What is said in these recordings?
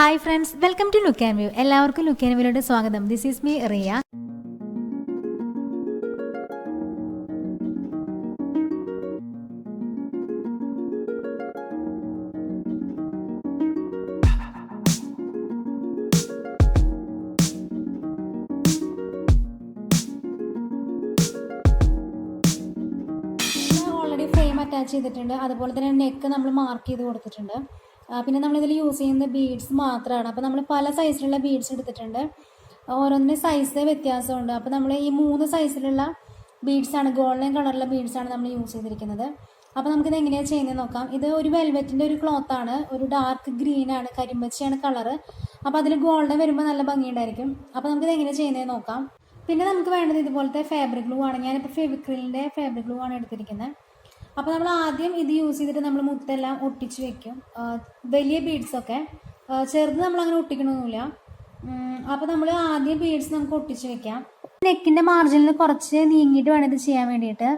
Hi friends, welcome to Look and View. എല്ലാവർക്കും look and വ്യൂയിലോട്ട് സ്വാഗതം. This is me Riya. Already frame attach ചെയ്തിട്ടുണ്ട്. അതുപോലെ തന്നെ നെക്ക് നമ്മൾ മാർക്ക് ചെയ്ത് കൊടുത്തിട്ടുണ്ട്. പിന്നെ നമ്മളിതിൽ യൂസ് ചെയ്യുന്ന ബീഡ്സ് മാത്രമാണ്. അപ്പോൾ നമ്മൾ പല സൈസിലുള്ള ബീഡ്സ് എടുത്തിട്ടുണ്ട്. ഓരോന്നിൻ്റെ സൈസ് വ്യത്യാസമുണ്ട്. അപ്പോൾ നമ്മൾ ഈ 3 സൈസിലുള്ള ബീഡ്സാണ്, ഗോൾഡൻ കളറുള്ള ബീഡ്സാണ് നമ്മൾ യൂസ് ചെയ്തിരിക്കുന്നത്. അപ്പോൾ നമുക്കിത് എങ്ങനെയാണ് ചെയ്യുന്നത് നോക്കാം. ഇത് ഒരു വെൽവെറ്റിൻ്റെ ഒരു ക്ലോത്താണ്, ഒരു ഡാർക്ക് ഗ്രീനാണ്, കരിമ്പച്ചയാണ് കളറ്. അപ്പോൾ അതിൽ ഗോൾഡൻ വരുമ്പോൾ നല്ല ഭംഗിയുണ്ടായിരിക്കും. അപ്പോൾ നമുക്കിത് എങ്ങനെയാണ് ചെയ്യുന്നത് നോക്കാം. പിന്നെ നമുക്ക് വേണ്ടത് ഇതുപോലത്തെ ഫാബ്രിക് ഗ്ലൂ ആണ്. ഞാനിപ്പോൾ ഫെവിക്രിലിൻ്റെ ഫാബ്രിക് ഗ്ലൂ ആണ് എടുത്തിരിക്കുന്നത്. അപ്പോൾ നമ്മൾ ആദ്യം ഇത് യൂസ് ചെയ്തിട്ട് നമ്മൾ മുത്തെല്ലാം ഒട്ടിച്ച് വെക്കും. വലിയ ബീഡ്സൊക്കെ, ചെറുത് നമ്മളങ്ങനെ ഒട്ടിക്കണമൊന്നുമില്ല. അപ്പോൾ നമ്മൾ ആദ്യം ബീഡ്സ് നമുക്ക് ഒട്ടിച്ച് വെക്കാം. നെക്കിൻ്റെ മാർജിനിൽ കുറച്ച് നീങ്ങിയിട്ട് വേണം ഇത് ചെയ്യാൻ വേണ്ടിയിട്ട്.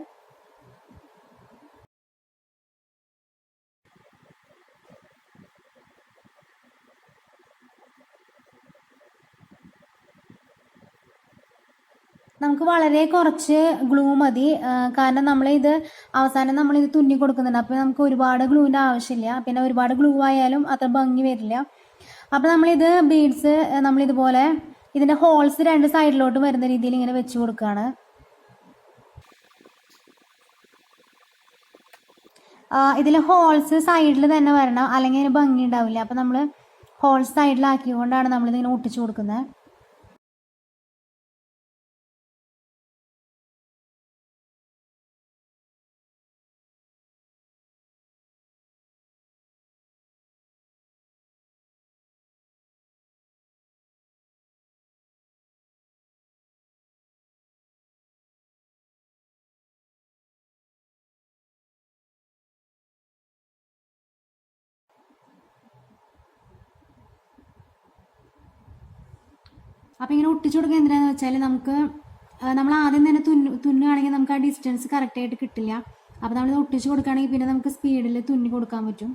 നമുക്ക് വളരെ കുറച്ച് ഗ്ലൂ മതി, കാരണം നമ്മളിത് അവസാനം നമ്മളിത് തുന്നി കൊടുക്കുന്നുണ്ട്. അപ്പോൾ നമുക്ക് ഒരുപാട് ഗ്ലൂവിൻ്റെ ആവശ്യമില്ല. പിന്നെ ഒരുപാട് ഗ്ലൂ ആയാലും അത്ര ഭംഗി വരില്ല. അപ്പോൾ നമ്മളിത് ബീഡ്സ് നമ്മളിതുപോലെ ഇതിൻ്റെ ഹോൾസ് 2 സൈഡിലോട്ട് വരുന്ന രീതിയിൽ ഇങ്ങനെ വെച്ച് കൊടുക്കുകയാണ്. ഇതിൽ ഹോൾസ് സൈഡിൽ തന്നെ വരണം, അല്ലെങ്കിൽ അതിന് ഭംഗി ഉണ്ടാവില്ല. അപ്പോൾ നമ്മൾ ഹോൾസ് സൈഡിലാക്കിക്കൊണ്ടാണ് നമ്മളിതിങ്ങനെ ഒട്ടിച്ച് കൊടുക്കുന്നത്. അപ്പോൾ ഇങ്ങനെ ഒട്ടിച്ചു കൊടുക്കുക എന്തിനാണെന്ന് വെച്ചാൽ നമ്മൾ ആദ്യം തന്നെ തുന്നുകയാണെങ്കിൽ നമുക്ക് ആ ഡിസ്റ്റൻസ് കറക്റ്റായിട്ട് കിട്ടില്ല. അപ്പോൾ നമ്മളിത് ഒട്ടിച്ചു കൊടുക്കുകയാണെങ്കിൽ പിന്നെ നമുക്ക് സ്പീഡിൽ തുന്നി കൊടുക്കാൻ പറ്റും.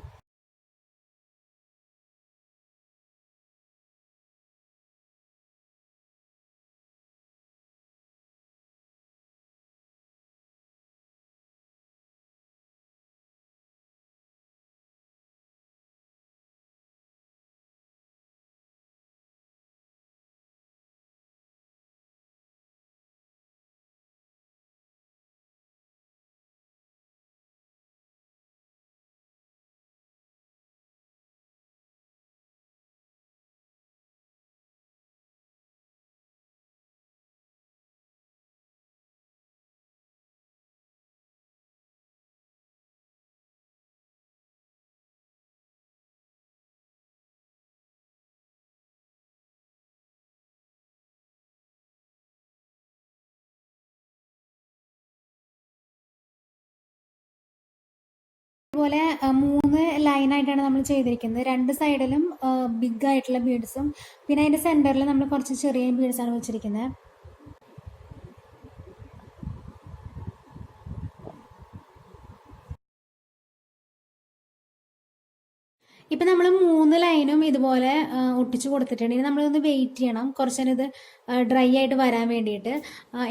അതുപോലെ 3 ലൈനായിട്ടാണ് നമ്മൾ ചെയ്തിരിക്കുന്നത്. 2 സൈഡിലും ബിഗ് ആയിട്ടുള്ള ബീഡ്സും പിന്നെ അതിൻ്റെ സെൻറ്ററിൽ നമ്മൾ കുറച്ച് ചെറിയ ബീഡ്സാണ് വെച്ചിരിക്കുന്നത്. ഇപ്പം നമ്മൾ 3 ലൈനും ഇതുപോലെ ഒട്ടിച്ച് കൊടുത്തിട്ടുണ്ട്. ഇനി നമ്മളൊന്ന് വെയിറ്റ് ചെയ്യണം, കുറച്ച് നേരം ഇത് ഡ്രൈ ആയിട്ട് വരാൻ വേണ്ടിയിട്ട്.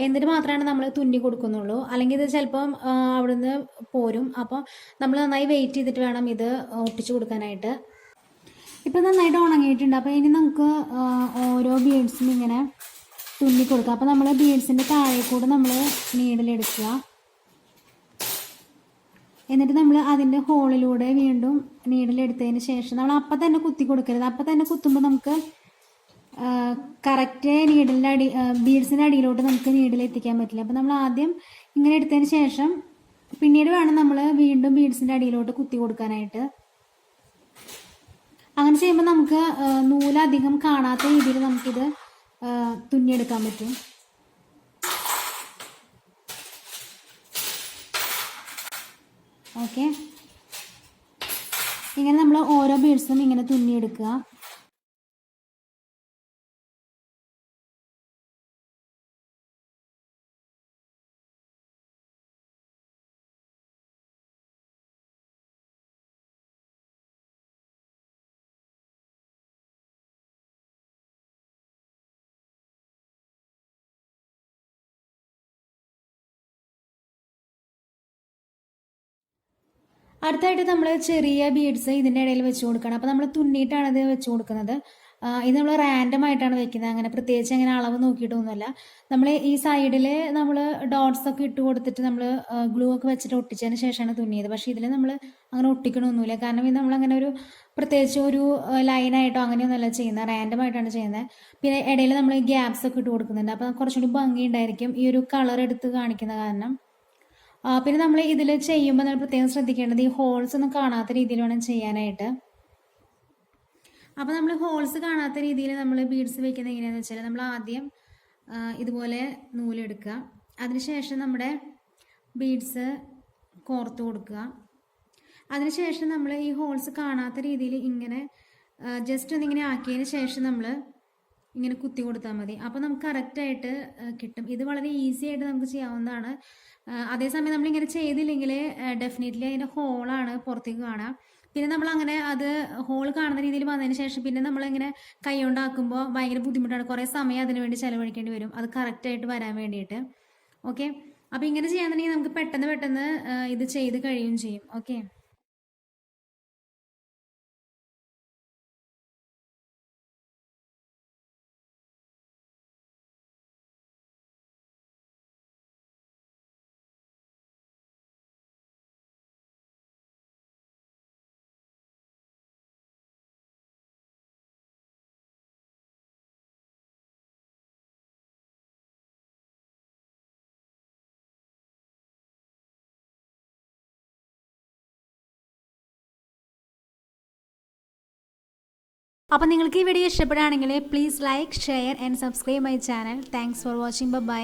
എന്നിട്ട് മാത്രമാണ് നമ്മൾ തുന്നി കൊടുക്കുന്നുള്ളൂ, അല്ലെങ്കിൽ ഇത് ചിലപ്പം അവിടുന്ന് പോരും. അപ്പോൾ നമ്മൾ നന്നായി വെയിറ്റ് ചെയ്തിട്ട് വേണം ഇത് ഒട്ടിച്ച് കൊടുക്കാനായിട്ട്. ഇപ്പം നന്നായിട്ട് ഉണങ്ങിയിട്ടുണ്ട്. അപ്പോൾ ഇനി നമുക്ക് ഓരോ ബീഡ്സും ഇങ്ങനെ തുന്നി കൊടുക്കാം. അപ്പോൾ നമ്മൾ ബീഡ്സിൻ്റെ താഴെ കൂടെ നമ്മൾ നീഡിലെടുക്കുക. എന്നിട്ട് നമ്മൾ അതിൻ്റെ ഹോളിലൂടെ വീണ്ടും നീഡിലെടുത്തതിന് ശേഷം നമ്മൾ അപ്പം തന്നെ കുത്തി കൊടുക്കരുത്. അപ്പം തന്നെ കുത്തുമ്പോൾ നമുക്ക് കറക്റ്റ് നീഡിലിൻ്റെ ബീഡ്സിൻ്റെ അടിയിലോട്ട് നമുക്ക് നീഡിലെത്തിക്കാൻ പറ്റില്ല. അപ്പോൾ നമ്മൾ ആദ്യം ഇങ്ങനെ എടുത്തതിന് ശേഷം പിന്നീട് വേണം നമ്മൾ വീണ്ടും ബീഡ്സിൻ്റെ അടിയിലോട്ട് കുത്തി കൊടുക്കാനായിട്ട്. അങ്ങനെ ചെയ്യുമ്പോൾ നമുക്ക് നൂലധികം കാണാത്ത രീതിയിൽ നമുക്കിത് തുന്നിയെടുക്കാൻ പറ്റും. ഓക്കെ, ഇങ്ങനെ നമ്മൾ ഓരോ ബീഡ്സും ഇങ്ങനെ തുന്നിയെടുക്കുക. അടുത്തായിട്ട് നമ്മൾ ചെറിയ ബീഡ്സ് ഇതിൻ്റെ ഇടയിൽ വെച്ച് കൊടുക്കണം. അപ്പോൾ നമ്മൾ തുന്നിയിട്ടാണ് ഇത് വെച്ച് കൊടുക്കുന്നത്. ഇത് നമ്മൾ റാൻഡം ആയിട്ടാണ് വെക്കുന്നത്. അങ്ങനെ പ്രത്യേകിച്ച് അങ്ങനെ അളവ് നോക്കിയിട്ടൊന്നുമല്ല. നമ്മൾ ഈ സൈഡിൽ നമ്മൾ ഡോട്ട്സ് ഒക്കെ ഇട്ട് കൊടുത്തിട്ട് നമ്മൾ ഗ്ലൂ ഒക്കെ വെച്ചിട്ട് ഒട്ടിച്ചതിന് ശേഷമാണ് തുന്നിയത്. പക്ഷേ ഇതിൽ നമ്മൾ അങ്ങനെ ഒട്ടിക്കണമൊന്നുമില്ല. കാരണം ഇത് നമ്മളങ്ങനെ ഒരു പ്രത്യേകിച്ച് ഒരു ലൈനായിട്ടോ അങ്ങനെയൊന്നുമല്ല ചെയ്യുന്നത്, റാൻഡം ആയിട്ടാണ് ചെയ്യുന്നത്. പിന്നെ ഇടയിൽ നമ്മൾ ഗ്യാപ്സ് ഒക്കെ ഇട്ട് കൊടുക്കുന്നുണ്ട്. അപ്പോൾ കുറച്ചുകൂടി ഭംഗി ഉണ്ടായിരിക്കും ഈ ഒരു കളർ എടുത്ത് കാണിക്കുന്ന കാരണം. പിന്നെ നമ്മൾ ഇതിൽ ചെയ്യുമ്പോൾ നമ്മൾ പ്രത്യേകം ശ്രദ്ധിക്കേണ്ടത് ഈ ഹോൾസ് ഒന്നും കാണാത്ത രീതിയിൽ വേണം ചെയ്യാനായിട്ട്. അപ്പോൾ നമ്മൾ ഹോൾസ് കാണാത്ത രീതിയിൽ നമ്മൾ ബീഡ്സ് വെക്കുന്നത് എങ്ങനെയാണെന്ന് വെച്ചാൽ നമ്മൾ ആദ്യം ഇതുപോലെ നൂലെടുക്കുക. അതിനുശേഷം നമ്മുടെ ബീഡ്സ് കോർത്ത് കൊടുക്കുക. അതിനുശേഷം നമ്മൾ ഈ ഹോൾസ് കാണാത്ത രീതിയിൽ ഇങ്ങനെ ജസ്റ്റ് ഒന്നിങ്ങനെ ആക്കിയതിന് ശേഷം നമ്മൾ ഇങ്ങനെ കുത്തി കൊടുത്താൽ മതി. അപ്പോൾ നമുക്ക് കറക്റ്റായിട്ട് കിട്ടും. ഇത് വളരെ ഈസി ആയിട്ട് നമുക്ക് ചെയ്യാവുന്നതാണ്. അതേസമയം നമ്മളിങ്ങനെ ചെയ്തില്ലെങ്കിൽ ഡെഫിനറ്റ്ലി അതിൻ്റെ ഹോളാണ് പുറത്തേക്ക് കാണാം. പിന്നെ നമ്മളങ്ങനെ അത് ഹോൾ കാണുന്ന രീതിയിൽ വന്നതിന് ശേഷം പിന്നെ നമ്മളിങ്ങനെ കൈ കൊണ്ടാക്കുമ്പോൾ ഭയങ്കര ബുദ്ധിമുട്ടാണ്. കുറേ സമയം അതിന് വേണ്ടി ചിലവഴിക്കേണ്ടി വരും അത് കറക്റ്റായിട്ട് വരാൻ വേണ്ടിയിട്ട്. ഓക്കെ, അപ്പോൾ ഇങ്ങനെ ചെയ്യാന്നുണ്ടെങ്കിൽ നമുക്ക് പെട്ടെന്ന് ഇത് ചെയ്ത് കഴിയുകയും ചെയ്യും. ഓക്കെ. അപ്പോൾ നിങ്ങൾക്ക് ഈ വീഡിയോ ഇഷ്ടപ്പെടുകയാണെങ്കിൽ please like, share and subscribe my channel. Thanks for watching. By.